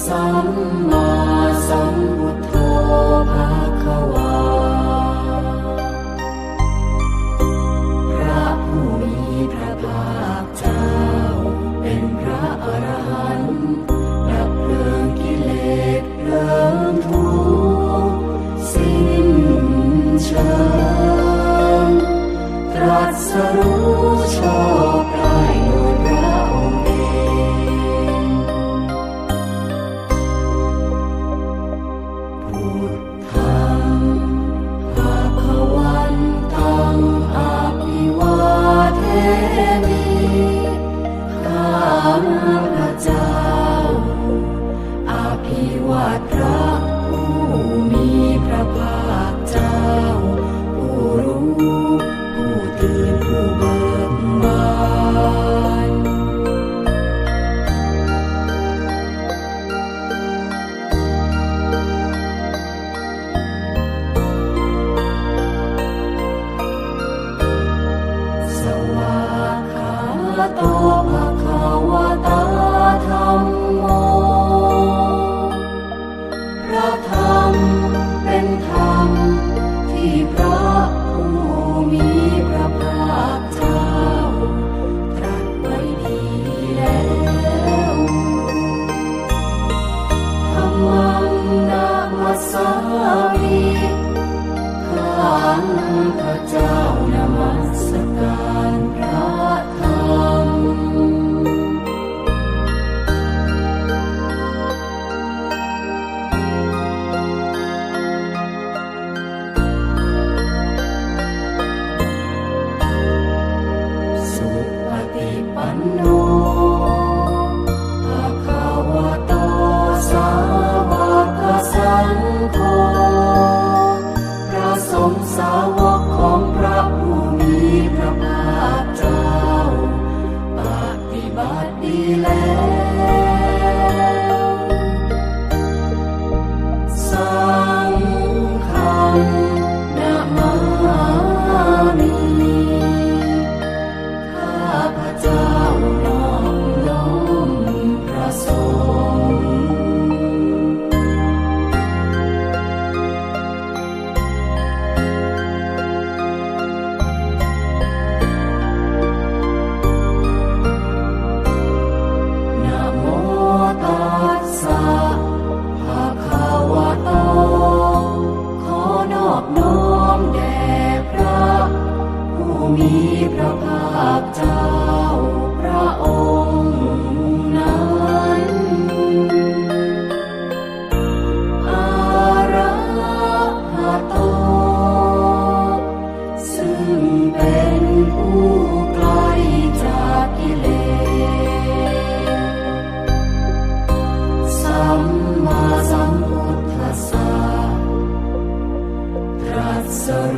สัมมาสัมพุทโธภะคะวาพระผู้มีพระภาคเจ้าเป็นพระอรหันต์ดับเพลิงกิเลสเพลิงทุกข์สิ้นเชิงตรัสรู้ชอบได้โดยพระองค์เองพุทธังภะคะวันตังอะภิวาเทมิข้าพระเจ้าอภิวาทพระผู้มีพระภาคเจ้าผู้รู้ผู้ตื่นผู้เบิกบานสวากขาโตภะคะวะตาธัมโมพระธรรมเป็นธรรมที่พระผู้มีพระภาคเจ้าตรัสไว้ดีแล้วธัมมังนะมัสสามิข้าพระเจ้านมัสการพระธรรมสุปฏิปันโนภะคะวะโตสาวกสังโฆพระสงฆ์สาวกของพระผู้มีพระภาคเจ้าปฏิบัติดีแล้วสังฆังนะมามิข้าพระเจ้านอบน้อมพระสงฆ์นะโมตัสสะภะคะวะโตขอนอบน้อมแด่พระผู้มีพระภาคเจ้าพระองค์นั้นอะระหะโตซึ่งเป็นผู้ไกลจากกิเลสสัมมาสัมพุทธัสสะตรัสรู้